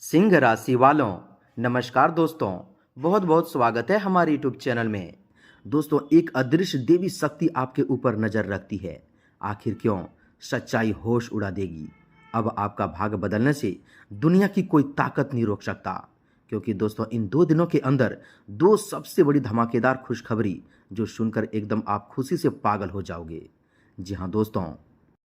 सिंह राशि वालों, नमस्कार दोस्तों। बहुत बहुत स्वागत है हमारे यूट्यूब चैनल में। दोस्तों, एक अदृश्य देवी शक्ति आपके ऊपर नजर रखती है। आखिर क्यों? सच्चाई होश उड़ा देगी। अब आपका भाग्य बदलने से दुनिया की कोई ताकत नहीं रोक सकता, क्योंकि दोस्तों इन 2 दिनों के अंदर दो सबसे बड़ी धमाकेदार खुशखबरी जो सुनकर एकदम आप खुशी से पागल हो जाओगे। जी हाँ दोस्तों,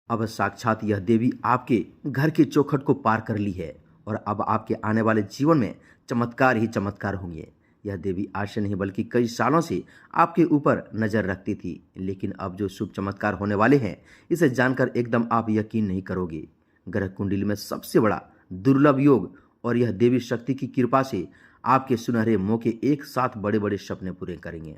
अब साक्षात यह देवी आपके घर की चौखट को पार कर ली है और अब आपके आने वाले जीवन में चमत्कार ही चमत्कार होंगे। यह देवी आज से नहीं बल्कि कई सालों से आपके ऊपर नजर रखती थी, लेकिन अब जो शुभ चमत्कार होने वाले हैं इसे जानकर एकदम आप यकीन नहीं करोगे। ग्रह कुंडली में सबसे बड़ा दुर्लभ योग और यह देवी शक्ति की कृपा से आपके सुनहरे मौके एक साथ बड़े बड़े सपने पूरे करेंगे।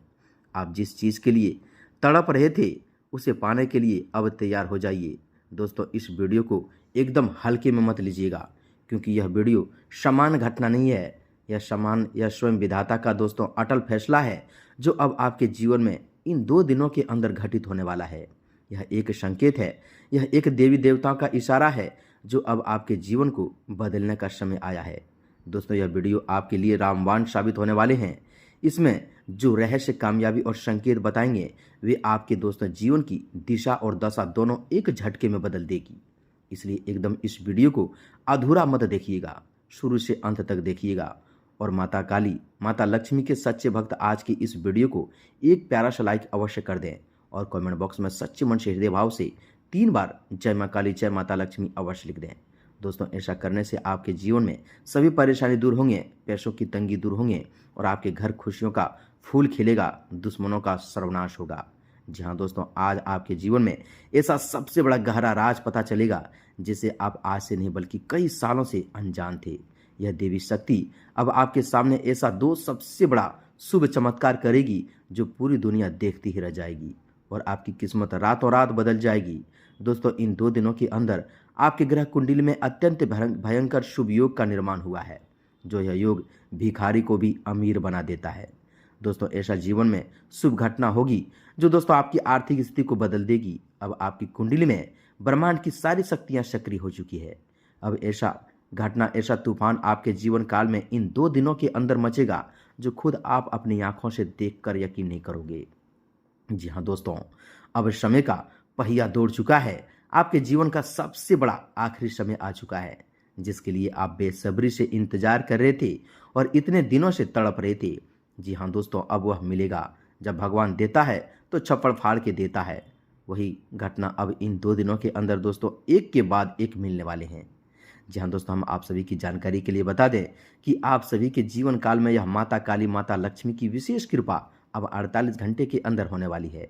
आप जिस चीज के लिए तड़प रहे थे उसे पाने के लिए अब तैयार हो जाइए। दोस्तों, इस वीडियो को एकदम हल्के में मत लीजिएगा, क्योंकि यह वीडियो सामान्य घटना नहीं है। यह स्वयं विधाता का दोस्तों अटल फैसला है, जो अब आपके जीवन में इन 2 दिनों के अंदर घटित होने वाला है। यह एक संकेत है, यह एक देवी देवताओं का इशारा है, जो अब आपके जीवन को बदलने का समय आया है। दोस्तों, यह वीडियो आपके लिए रामबाण साबित होने वाले हैं। इसमें जो रहस्य, कामयाबी और संकेत बताएंगे वे आपके दोस्तों जीवन की दिशा और दशा दोनों एक झटके में बदल देगी। इसलिए एकदम इस वीडियो को अधूरा मत देखिएगा, शुरू से अंत तक देखिएगा। और माता काली, माता लक्ष्मी के सच्चे भक्त आज की इस वीडियो को एक प्यारा सा लाइक अवश्य कर दें और कमेंट बॉक्स में सच्चे मन से हृदय भाव से 3 बार जय मां काली, जय माता लक्ष्मी अवश्य लिख दें। दोस्तों, ऐसा करने से आपके जीवन में सभी परेशानी दूर होंगे, पैसों की तंगी दूर होंगे और आपके घर खुशियों का फूल खिलेगा, दुश्मनों का सर्वनाश होगा। जी हाँ दोस्तों, आज आपके जीवन में ऐसा सबसे बड़ा गहरा राज पता चलेगा जिसे आप आज से नहीं बल्कि कई सालों से अनजान थे। यह देवी शक्ति अब आपके सामने ऐसा 2 सबसे बड़ा शुभ चमत्कार करेगी जो पूरी दुनिया देखती ही रह जाएगी और आपकी किस्मत रातों रात बदल जाएगी। दोस्तों, इन 2 दिनों के अंदर आपके ग्रह कुंडली में अत्यंत भयंकर शुभ योग का निर्माण हुआ है, जो यह योग भिखारी को भी अमीर बना देता है। दोस्तों, ऐसा जीवन में शुभ घटना होगी जो दोस्तों आपकी आर्थिक स्थिति को बदल देगी। अब आपकी कुंडली में ब्रह्मांड की सारी शक्तियां सक्रिय हो चुकी है। अब ऐसा घटना, ऐसा तूफान आपके जीवन काल में इन 2 दिनों के अंदर मचेगा जो खुद आप अपनी आंखों से देखकर यकीन नहीं करोगे। जी हाँ दोस्तों, अब समय का पहिया दौड़ चुका है। आपके जीवन का सबसे बड़ा आखिरी समय आ चुका है, जिसके लिए आप बेसब्री से इंतजार कर रहे थे और इतने दिनों से तड़प रहे थे। जी हाँ दोस्तों, अब वह मिलेगा। जब भगवान देता है तो छप्पड़ फाड़ के देता है। वही घटना अब इन 2 दिनों के अंदर दोस्तों एक के बाद एक मिलने वाले हैं। जी हाँ दोस्तों, हम आप सभी की जानकारी के लिए बता दें कि आप सभी के जीवन काल में यह माता काली, माता लक्ष्मी की विशेष कृपा अब 48 घंटे के अंदर होने वाली है।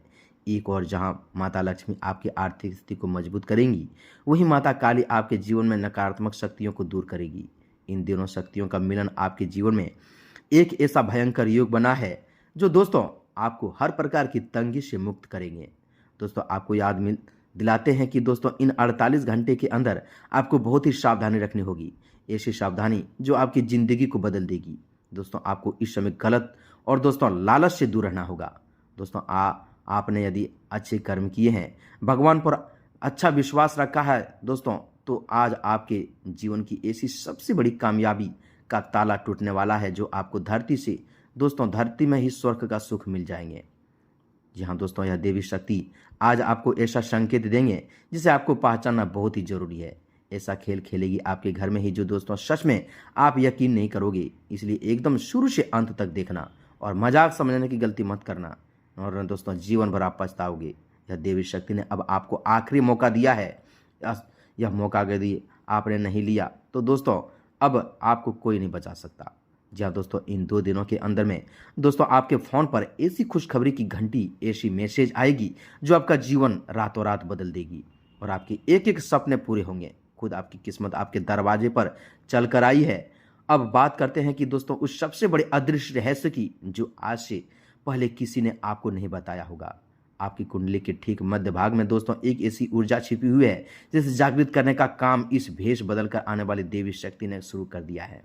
एक और जहां माता लक्ष्मी आपकी आर्थिक स्थिति को मजबूत करेंगी, वहीं माता काली आपके जीवन में नकारात्मक शक्तियों को दूर करेगी। इन दोनों शक्तियों का मिलन आपके जीवन में एक ऐसा भयंकर योग बना है जो दोस्तों आपको हर प्रकार की तंगी से मुक्त करेंगे। दोस्तों, आपको दिलाते हैं कि दोस्तों इन 48 घंटे के अंदर आपको बहुत ही सावधानी रखनी होगी, ऐसी सावधानी जो आपकी जिंदगी को बदल देगी। दोस्तों, आपको इस समय गलत और दोस्तों लालच से दूर रहना होगा। दोस्तों, आपने यदि अच्छे कर्म किए हैं, भगवान पर अच्छा विश्वास रखा है दोस्तों, तो आज आपके जीवन की ऐसी सबसे बड़ी कामयाबी का ताला टूटने वाला है जो आपको धरती में ही स्वर्ग का सुख मिल जाएंगे। जी हाँ दोस्तों, यह देवी शक्ति आज आपको ऐसा संकेत देंगे जिसे आपको पहचानना बहुत ही जरूरी है। ऐसा खेल खेलेगी आपके घर में ही जो दोस्तों सच में आप यकीन नहीं करोगे। इसलिए एकदम शुरू से अंत तक देखना और मजाक समझने की गलती मत करना, और दोस्तों जीवन भर आप पछताओगे। यह देवी शक्ति ने अब आपको आखिरी मौका दिया है। यह मौका यदि आपने नहीं लिया तो दोस्तों अब आपको कोई नहीं बचा सकता। जी हाँ दोस्तों, इन 2 दिनों के अंदर में दोस्तों आपके फ़ोन पर ऐसी खुशखबरी की घंटी, ऐसी मैसेज आएगी जो आपका जीवन रातों रात बदल देगी और आपके एक एक सपने पूरे होंगे। खुद आपकी किस्मत आपके दरवाजे पर चल कर आई है। अब बात करते हैं कि दोस्तों उस सबसे बड़े अदृश्य रहस्य की जो आज से पहले किसी ने आपको नहीं बताया होगा। आपकी कुंडली के ठीक मध्य भाग में दोस्तों एक ऐसी ऊर्जा छिपी हुई है जिसे जागृत करने का काम इस भेष बदलकर आने वाली देवी शक्ति ने शुरू कर दिया है।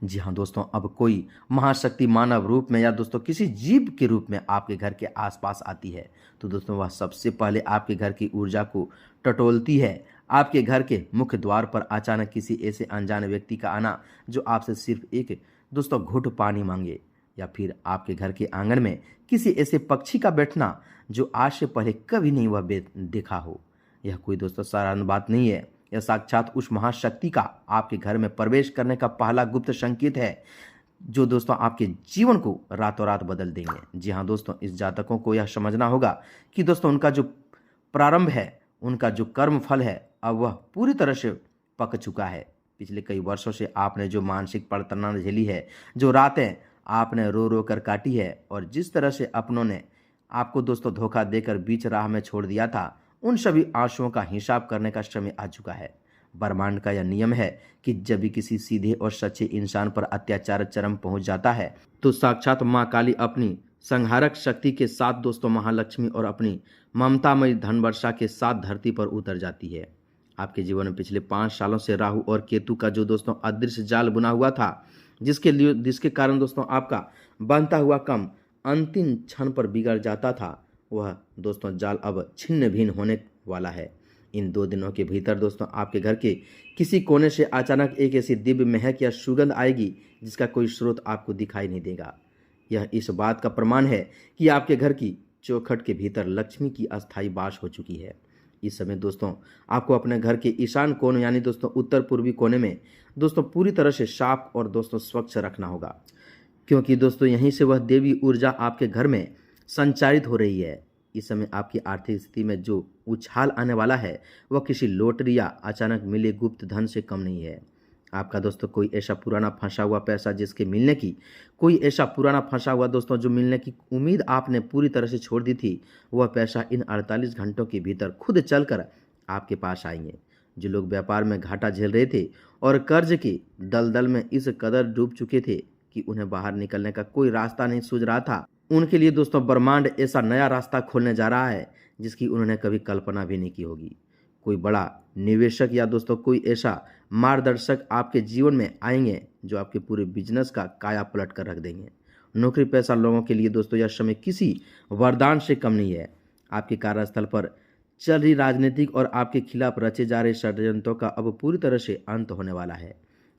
जी हाँ दोस्तों, अब कोई महाशक्ति मानव रूप में या दोस्तों किसी जीव के रूप में आपके घर के आसपास आती है तो दोस्तों वह सबसे पहले आपके घर की ऊर्जा को टटोलती है, आपके घर के मुख्य द्वार पर अचानक किसी ऐसे अनजान व्यक्ति का आना जो आपसे सिर्फ एक दोस्तों घुट पानी मांगे, या फिर आपके घर के आंगन में किसी ऐसे पक्षी का बैठना जो आज से पहले कभी नहीं वह देखा हो। यह कोई दोस्तों साधारण बात नहीं है, यह साक्षात उस महाशक्ति का आपके घर में प्रवेश करने का पहला गुप्त संकेत है जो दोस्तों आपके जीवन को रातों रात बदल देंगे। जी हाँ दोस्तों, इस जातकों को यह समझना होगा कि दोस्तों उनका जो प्रारंभ है, उनका जो कर्म फल है, अब वह पूरी तरह से पक चुका है। पिछले कई वर्षों से आपने जो मानसिक पड़तना झेली है, जो रातें आपने रो रो कर काटी है, और जिस तरह से अपनों ने आपको दोस्तों धोखा देकर बीच राह में छोड़ दिया था, उन सभी आंसुओं का हिसाब करने का समय आ चुका है। ब्रह्मांड का यह नियम है कि जब भी किसी सीधे और सच्चे इंसान पर अत्याचार चरम पहुंच जाता है तो साक्षात मां काली अपनी संहारक शक्ति के साथ दोस्तों महालक्ष्मी और अपनी ममतामयी धन वर्षा के साथ धरती पर उतर जाती है। आपके जीवन में पिछले 5 सालों से राहु और केतु का जो दोस्तों अदृश्य जाल बुना हुआ था, जिसके कारण दोस्तों आपका बनता हुआ काम अंतिम क्षण पर बिगड़ जाता था, वह दोस्तों जाल अब छिन्न भिन्न होने वाला है। इन 2 दिनों के भीतर दोस्तों आपके घर के किसी कोने से अचानक एक ऐसी दिव्य महक या सुगंध आएगी जिसका कोई स्रोत आपको दिखाई नहीं देगा। यह इस बात का प्रमाण है कि आपके घर की चौखट के भीतर लक्ष्मी की अस्थायी वास हो चुकी है। इस समय दोस्तों आपको अपने घर के ईशान कोण यानी दोस्तों उत्तर पूर्वी कोने में दोस्तों पूरी तरह से साफ और दोस्तों स्वच्छ रखना होगा, क्योंकि दोस्तों यहीं से वह देवी ऊर्जा आपके घर में संचारित हो रही है। इस समय आपकी आर्थिक स्थिति में जो उछाल आने वाला है वह किसी लॉटरी या अचानक मिले गुप्त धन से कम नहीं है। आपका दोस्तों कोई ऐसा पुराना फंसा हुआ पैसा दोस्तों जो मिलने की उम्मीद आपने पूरी तरह से छोड़ दी थी, वह पैसा इन 48 घंटों के भीतर खुद चलकर आपके पास आएंगे। जो लोग व्यापार में घाटा झेल रहे थे और कर्ज की दलदल में इस कदर डूब चुके थे कि उन्हें बाहर निकलने का कोई रास्ता नहीं सूझ रहा था, उनके लिए दोस्तों ब्रह्मांड ऐसा नया रास्ता खोलने जा रहा है जिसकी उन्होंने कभी कल्पना भी नहीं की होगी। कोई बड़ा निवेशक या दोस्तों कोई ऐसा मार्गदर्शक आपके जीवन में आएंगे जो आपके पूरे बिजनेस का काया पलट कर रख देंगे। नौकरी पेशा लोगों के लिए दोस्तों यह समय किसी वरदान से कम नहीं है। आपके कार्यस्थल पर चल रही राजनीतिक और आपके खिलाफ रचे जा रहे षड्यंत्रों का अब पूरी तरह से अंत होने वाला है।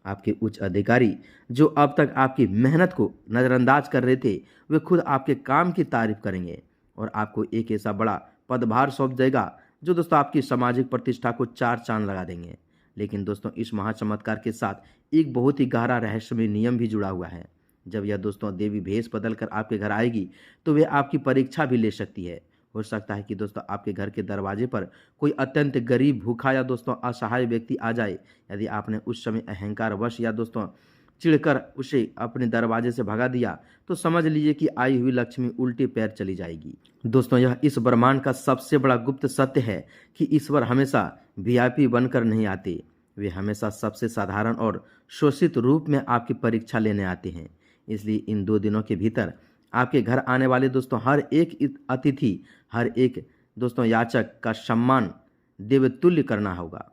आपके उच्च अधिकारी जो अब तक आपकी मेहनत को नज़रअंदाज कर रहे थे, वे खुद आपके काम की तारीफ करेंगे और आपको एक ऐसा बड़ा पदभार सौंप देगा जो दोस्तों आपकी सामाजिक प्रतिष्ठा को 4 चांद लगा देंगे। लेकिन दोस्तों इस महाचमत्कार के साथ एक बहुत ही गहरा रहस्यमय नियम भी जुड़ा हुआ है। जब यह दोस्तों देवी भेष बदल कर आपके घर आएगी तो वे आपकी परीक्षा भी ले सकती है। हो सकता है कि दोस्तों आपके घर के दरवाजे पर कोई अत्यंत गरीब, भूखा या दोस्तों असहाय व्यक्ति आ जाए। यदि आपने उस समय अहंकार वश या दोस्तों चिढ़कर उसे अपने दरवाजे से भगा दिया तो समझ लीजिए कि आई हुई लक्ष्मी उल्टे पैर चली जाएगी। दोस्तों यह इस ब्रह्मांड का सबसे बड़ा गुप्त सत्य है कि ईश्वर हमेशा वीआईपी बनकर नहीं आते, वे हमेशा सबसे साधारण और शोषित रूप में आपकी परीक्षा लेने आते हैं। इसलिए इन 2 दिनों के भीतर आपके घर आने वाले दोस्तों हर एक अतिथि, हर एक दोस्तों याचक का सम्मान देवतुल्य करना होगा।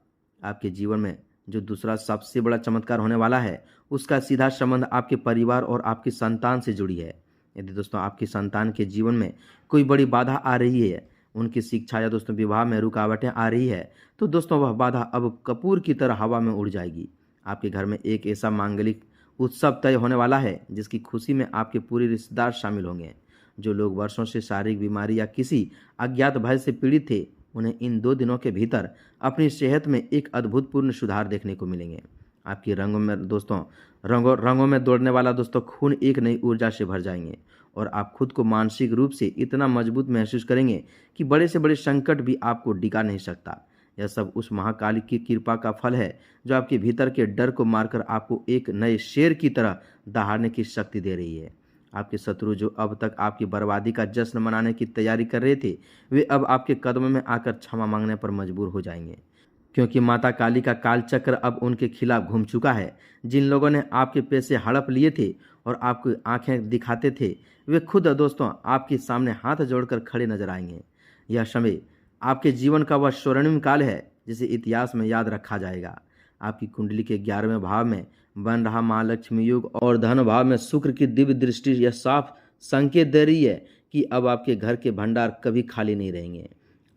आपके जीवन में जो दूसरा सबसे बड़ा चमत्कार होने वाला है उसका सीधा संबंध आपके परिवार और आपकी संतान से जुड़ी है। यदि दोस्तों आपकी संतान के जीवन में कोई बड़ी बाधा आ रही है, उनकी शिक्षा या दोस्तों विवाह में रुकावटें आ रही है, तो दोस्तों वह बाधा अब कपूर की तरह हवा में उड़ जाएगी। आपके घर में एक ऐसा मांगलिक उत्सव तय होने वाला है जिसकी खुशी में आपके पूरे रिश्तेदार शामिल होंगे। जो लोग वर्षों से शारीरिक बीमारी या किसी अज्ञात भय से पीड़ित थे, उन्हें इन 2 दिनों के भीतर अपनी सेहत में एक अद्भुतपूर्ण सुधार देखने को मिलेंगे। आपकी रंगों में दौड़ने वाला दोस्तों खून एक नई ऊर्जा से भर जाएंगे और आप खुद को मानसिक रूप से इतना मजबूत महसूस करेंगे कि बड़े से बड़े संकट भी आपको डिगा नहीं सकता। यह सब उस महाकाली की कृपा का फल है जो आपके भीतर के डर को मारकर आपको एक नए शेर की तरह दहाड़ने की शक्ति दे रही है। आपके शत्रु जो अब तक आपकी बर्बादी का जश्न मनाने की तैयारी कर रहे थे, वे अब आपके कदमों में आकर क्षमा मांगने पर मजबूर हो जाएंगे, क्योंकि माता काली का कालचक्र अब उनके खिलाफ घूम चुका है। जिन लोगों ने आपके पैसे हड़प लिए थे और आपको आंखें दिखाते थे, वे खुद दोस्तों आपके सामने हाथ जोड़कर खड़े नजर आएंगे। यह समय आपके जीवन का वह स्वर्णिम काल है जिसे इतिहास में याद रखा जाएगा। आपकी कुंडली के 11वें भाव में बन रहा महालक्ष्मी योग और धन भाव में शुक्र की दिव्य दृष्टि यह साफ संकेत दे रही है कि अब आपके घर के भंडार कभी खाली नहीं रहेंगे।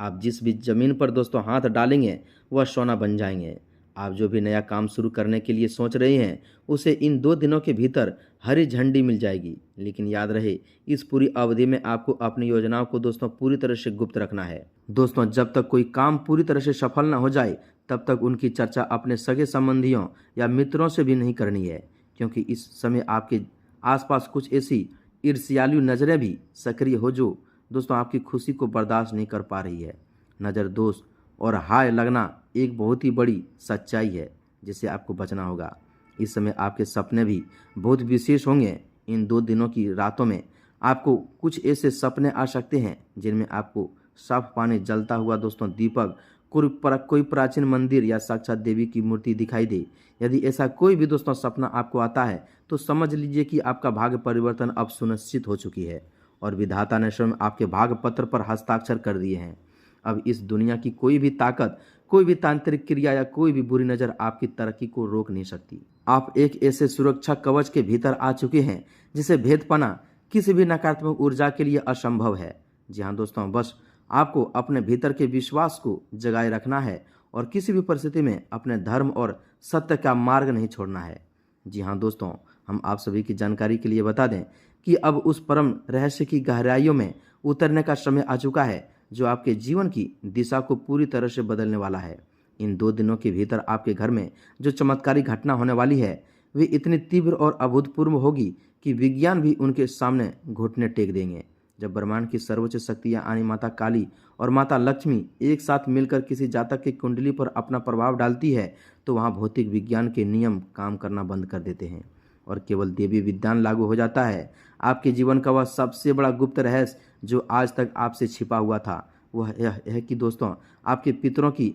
आप जिस भी जमीन पर दोस्तों हाथ डालेंगे वह सोना बन जाएंगे। आप जो भी नया काम शुरू करने के लिए सोच रहे हैं उसे इन 2 दिनों के भीतर हरी झंडी मिल जाएगी। लेकिन याद रहे, इस पूरी अवधि में आपको अपनी योजनाओं को दोस्तों पूरी तरह से गुप्त रखना है। दोस्तों, जब तक कोई काम पूरी तरह से सफल न हो जाए तब तक उनकी चर्चा अपने सगे संबंधियों या मित्रों से भी नहीं करनी है, क्योंकि इस समय आपके आसपास कुछ ऐसी ईर्ष्यालु नजरें भी सक्रिय हो जो दोस्तों आपकी खुशी को बर्दाश्त नहीं कर पा रही है। नज़र दोष और हाय लगना एक बहुत ही बड़ी सच्चाई है जिससे आपको बचना होगा। इस समय आपके सपने भी बहुत विशेष होंगे। इन 2 दिनों की रातों में आपको कुछ ऐसे सपने आ सकते हैं जिनमें आपको साफ पानी जलता हुआ दोस्तों दीपक, कोई प्राचीन मंदिर या साक्षात देवी की मूर्ति दिखाई दे। यदि ऐसा कोई भी दोस्तों सपना आपको आता है तो समझ लीजिए कि आपका भाग्य परिवर्तन अब सुनिश्चित हो चुकी है और विधाता ने स्वयं आपके भाग्य पत्र पर हस्ताक्षर कर दिए हैं। अब इस दुनिया की कोई भी ताकत, कोई भी तांत्रिक क्रिया या कोई भी बुरी नज़र आपकी तरक्की को रोक नहीं सकती। आप एक ऐसे सुरक्षा कवच के भीतर आ चुके हैं जिसे भेद पाना किसी भी नकारात्मक ऊर्जा के लिए असंभव है। जी हाँ दोस्तों, बस आपको अपने भीतर के विश्वास को जगाए रखना है और किसी भी परिस्थिति में अपने धर्म और सत्य का मार्ग नहीं छोड़ना है। जी हाँ दोस्तों, हम आप सभी की जानकारी के लिए बता दें कि अब उस परम रहस्य की गहराइयों में उतरने का समय आ चुका है जो आपके जीवन की दिशा को पूरी तरह से बदलने वाला है। इन 2 दिनों के भीतर आपके घर में जो चमत्कारी घटना होने वाली है वे इतनी तीव्र और अभूतपूर्व होगी कि विज्ञान भी उनके सामने घुटने टेक देंगे। जब ब्रह्मांड की सर्वोच्च शक्तियां यानी माता काली और माता लक्ष्मी एक साथ मिलकर किसी जातक की कुंडली पर अपना प्रभाव डालती है तो वहां भौतिक विज्ञान के नियम काम करना बंद कर देते हैं और केवल देवी विज्ञान लागू हो जाता है। आपके जीवन का वह सबसे बड़ा गुप्त रहस्य जो आज तक आपसे छिपा हुआ था वह यह है कि दोस्तों आपके पितरों की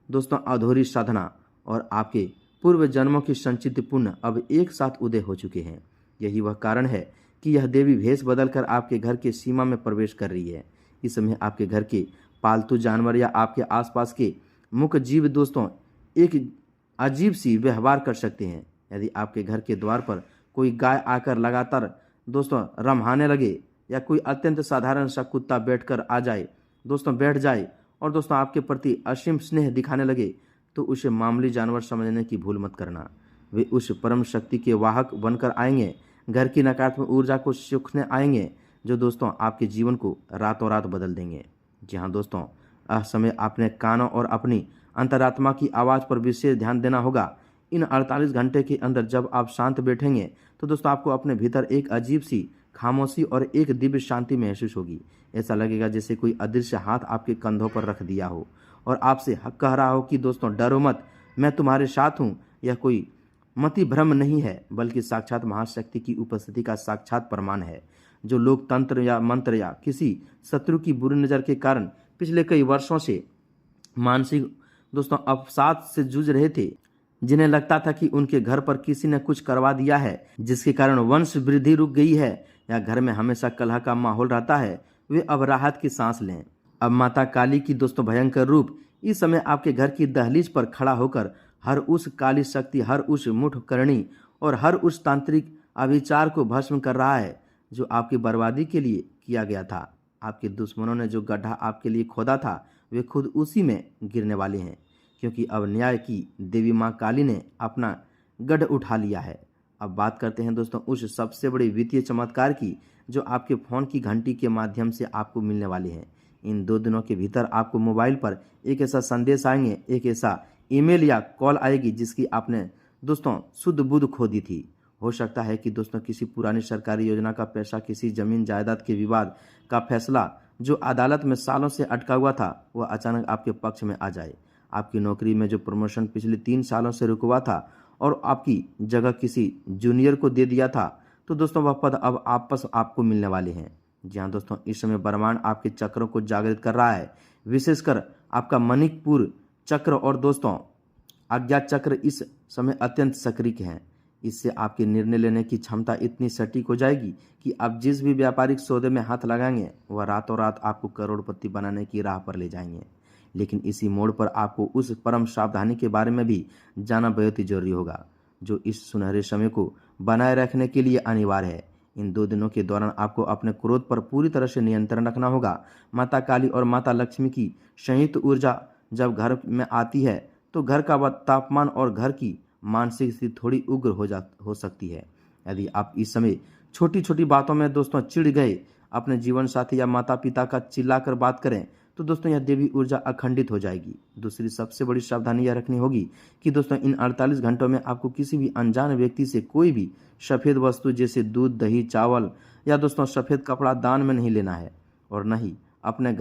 दोस्तों अधूरी साधना और आपके पूर्व जन्मों की संचित पुण्य अब एक साथ उदय हो चुके हैं। यही वह कारण है कि यह देवी भेष बदलकर आपके घर की सीमा में प्रवेश कर रही है। इस समय आपके घर के पालतू जानवर या आपके आसपास के मुख्य जीव दोस्तों एक अजीब सी व्यवहार कर सकते हैं। यदि आपके घर के द्वार पर कोई गाय आकर लगातार दोस्तों रम्हाने लगे या कोई अत्यंत साधारण सा कुत्ता बैठ जाए और दोस्तों आपके प्रति असीम स्नेह दिखाने लगे तो उसे मामूली जानवर समझने की भूल मत करना। वे उस परम शक्ति के वाहक बनकर आएंगे, घर की नकारात्मक ऊर्जा को सूखने आएंगे जो दोस्तों आपके जीवन को रातों रात बदल देंगे। जी हाँ दोस्तों, समय अपने कानों और अपनी अंतरात्मा की आवाज़ पर विशेष ध्यान देना होगा। इन 48 घंटे के अंदर जब आप शांत बैठेंगे तो दोस्तों आपको अपने भीतर एक अजीब सी खामोशी और एक दिव्य शांति महसूस होगी। ऐसा लगेगा जैसे कोई अदृश्य हाथ आपके कंधों पर रख दिया हो और आपसे कह रहा हो कि दोस्तों डरो मत, मैं तुम्हारे साथ हूँ। यह कोई मति भ्रम नहीं है बल्कि साक्षात महाशक्ति की उपस्थिति का साक्षात प्रमाण है। जो लोग तंत्र या मंत्र या किसी शत्रु की बुरी नज़र के कारण पिछले कई वर्षों से मानसिक दोस्तों अवसाद से जूझ रहे थे, जिन्हें लगता था कि उनके घर पर किसी ने कुछ करवा दिया है जिसके कारण वंश वृद्धि रुक गई है या घर में हमेशा कलह का माहौल रहता है, वे अब राहत की सांस लें। अब माता काली की दोस्तों भयंकर रूप इस समय आपके घर की दहलीज पर खड़ा होकर हर उस काली शक्ति, हर उस मुठकरणी और हर उस तांत्रिक अविचार को भस्म कर रहा है जो आपकी बर्बादी के लिए किया गया था। आपके दुश्मनों ने जो गड्ढा आपके लिए खोदा था वे खुद उसी में गिरने वाले हैं, क्योंकि अब न्याय की देवी माँ काली ने अपना गढ़ उठा लिया है। अब बात करते हैं दोस्तों उस सबसे बड़े वित्तीय चमत्कार की जो आपके फ़ोन की घंटी के माध्यम से आपको मिलने वाली है। इन 2 दिनों के भीतर आपको मोबाइल पर एक ऐसा संदेश आएंगे, एक ऐसा ईमेल या कॉल आएगी जिसकी आपने दोस्तों शुद्ध बुद्ध खो दी थी। हो सकता है कि दोस्तों किसी पुरानी सरकारी योजना का पैसा, किसी जमीन जायदाद के विवाद का फैसला जो अदालत में सालों से अटका हुआ था वह अचानक आपके पक्ष में आ जाए। आपकी नौकरी में जो प्रमोशन पिछले 3 सालों से रुका था और आपकी जगह किसी जूनियर को दे दिया था तो दोस्तों वह पद अब वापस आपको मिलने वाले हैं। जी हाँ दोस्तों, इस समय ब्रह्मांड आपके चक्रों को जागृत कर रहा है, विशेषकर आपका मणिपुर चक्र और दोस्तों अज्ञात चक्र इस समय अत्यंत सक्रिय हैं। इससे आपके निर्णय लेने की क्षमता इतनी सटीक हो जाएगी कि आप जिस भी व्यापारिक सौदे में हाथ लगाएंगे वह रातों रात आपको करोड़पति बनाने की राह पर ले जाएंगे। लेकिन इसी मोड़ पर आपको उस परम सावधानी के बारे में भी जानना बहुत ही जरूरी होगा जो इस सुनहरे समय को बनाए रखने के लिए अनिवार्य है। इन 2 दिनों के दौरान आपको अपने क्रोध पर पूरी तरह से नियंत्रण रखना होगा। माता काली और माता लक्ष्मी की संयुक्त ऊर्जा जब घर में आती है तो घर का तापमान और घर की मानसिक स्थिति थोड़ी उग्र हो सकती है। यदि आप इस समय छोटी छोटी बातों में दोस्तों चिढ़ गए, अपने जीवन साथी या माता पिता का चिल्लाकर बात करें तो दोस्तों यह देवी ऊर्जा अखंडित हो जाएगी। दूसरी सबसे बड़ी सावधानी यह रखनी होगी कि दोस्तों इन 48 घंटों में आपको किसी भी अनजान व्यक्ति से कोई भी सफ़ेद वस्तु जैसे दूध, दही, चावल या दोस्तों सफ़ेद कपड़ा दान में नहीं लेना है, और न ही अपने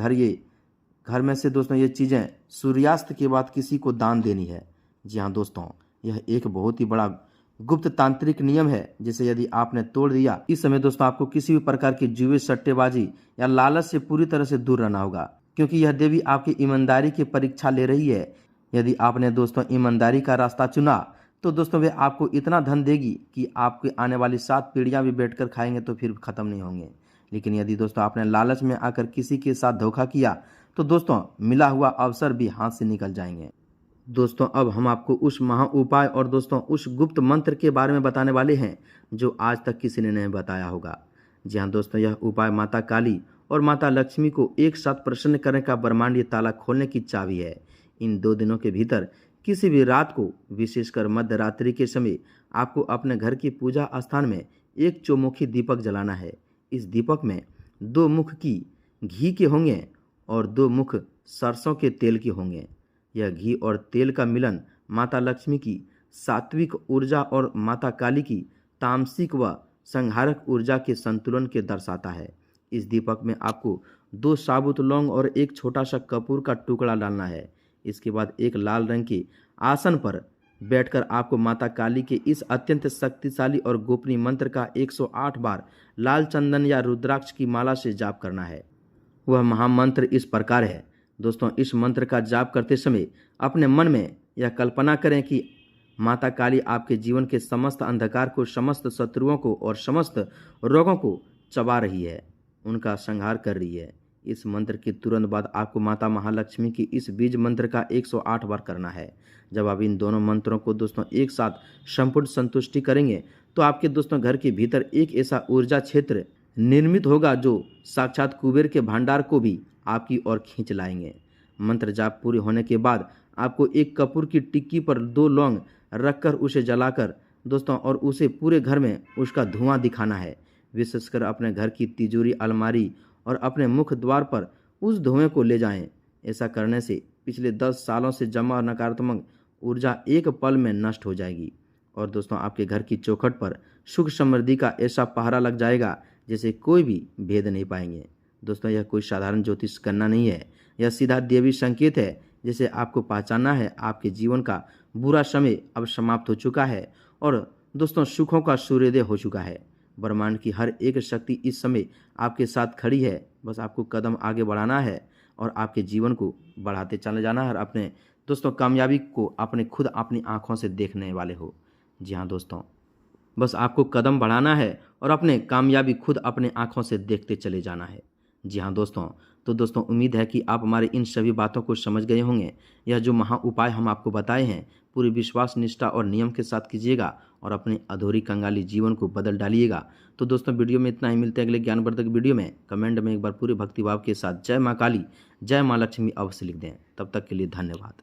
घर में से दोस्तों ये चीज़ें सूर्यास्त के बाद किसी को दान देनी है। जी हाँ दोस्तों, यह एक बहुत ही बड़ा गुप्त तांत्रिक नियम है जिसे यदि आपने तोड़ दिया, इस समय दोस्तों आपको किसी भी प्रकार की जुए, सट्टेबाजी या लालच से पूरी तरह से दूर रहना होगा, क्योंकि यह देवी आपकी ईमानदारी की परीक्षा ले रही है। यदि आपने दोस्तों ईमानदारी का रास्ता चुना तो दोस्तों वे आपको इतना धन देगी कि आपकी आने वाली 7 पीढ़ियां भी बैठकर खाएंगे तो फिर खत्म नहीं होंगे। लेकिन यदि दोस्तों आपने लालच में आकर किसी के साथ धोखा किया तो दोस्तों मिला हुआ अवसर भी हाथ से निकल जाएंगे। दोस्तों अब हम आपको उस महा उपाय और दोस्तों उस गुप्त मंत्र के बारे में बताने वाले हैं जो आज तक किसी ने नहीं बताया होगा। जी हाँ दोस्तों, यह उपाय माता काली और माता लक्ष्मी को एक साथ प्रसन्न करने का ब्रह्मांडीय ताला खोलने की चाबी है। इन 2 दिनों के भीतर किसी भी रात को, विशेषकर मध्य रात्रि के समय, आपको अपने घर की पूजा स्थान में एक चौमुखी दीपक जलाना है। इस दीपक में 2 मुख घी के होंगे और 2 मुख सरसों के तेल के होंगे। यह घी और तेल का मिलन माता लक्ष्मी की सात्विक ऊर्जा और माता काली की तामसिक व संहारक ऊर्जा के संतुलन के दर्शाता है। इस दीपक में आपको 2 साबुत लौंग और एक छोटा सा कपूर का टुकड़ा डालना है। इसके बाद एक लाल रंग के आसन पर बैठकर आपको माता काली के इस अत्यंत शक्तिशाली और गोपनीय मंत्र का 108 बार लाल चंदन या रुद्राक्ष की माला से जाप करना है। वह महामंत्र इस प्रकार है। दोस्तों इस मंत्र का जाप करते समय अपने मन में यह कल्पना करें कि माता काली आपके जीवन के समस्त अंधकार को, समस्त शत्रुओं को और समस्त रोगों को चबा रही है, उनका संहार कर रही है। इस मंत्र के तुरंत बाद आपको माता महालक्ष्मी की इस बीज मंत्र का 108 बार करना है। जब आप इन दोनों मंत्रों को दोस्तों एक साथ संपूर्ण संतुष्टि करेंगे तो आपके दोस्तों घर के भीतर एक ऐसा ऊर्जा क्षेत्र निर्मित होगा जो साक्षात कुबेर के भंडार को भी आपकी ओर खींच लाएंगे। मंत्र जाप पूरे होने के बाद आपको एक कपूर की टिक्की पर 2 लौंग रखकर उसे जलाकर दोस्तों और उसे पूरे घर में उसका धुआं दिखाना है। विशेषकर अपने घर की तिजोरी, अलमारी और अपने मुख्य द्वार पर उस धुएं को ले जाएं। ऐसा करने से पिछले 10 सालों से जमा नकारात्मक ऊर्जा एक पल में नष्ट हो जाएगी और दोस्तों आपके घर की चौखट पर सुख समृद्धि का ऐसा पहरा लग जाएगा जिसे कोई भी भेद नहीं पाएंगे। दोस्तों यह कोई साधारण ज्योतिष करना नहीं है, यह सीधा देवी संकेत है जिसे आपको पहचानना है। आपके जीवन का बुरा समय अब समाप्त हो चुका है और दोस्तों सुखों का सूर्योदय हो चुका है। ब्रह्मांड की हर एक शक्ति इस समय आपके साथ खड़ी है। बस आपको कदम आगे बढ़ाना है और आपके जीवन को बढ़ाते चले जाना है और अपने दोस्तों कामयाबी को अपने खुद अपनी आंखों से देखने वाले हो। जी हाँ दोस्तों, बस आपको कदम बढ़ाना है और अपने कामयाबी खुद अपने आंखों से देखते चले जाना है। जी हाँ दोस्तों, तो दोस्तों उम्मीद है कि आप हमारे इन सभी बातों को समझ गए होंगे। यह जो महा उपाय हम आपको बताए हैं पूरी विश्वास, निष्ठा और नियम के साथ कीजिएगा और अपने अधूरी कंगाली जीवन को बदल डालिएगा। तो दोस्तों वीडियो में इतना ही, मिलते हैं अगले ज्ञानवर्धक वीडियो में। कमेंट में एक बार पूरे भक्तिभाव के साथ जय माँ काली, जय माँ लक्ष्मी अवश्य लिख दें। तब तक के लिए धन्यवाद।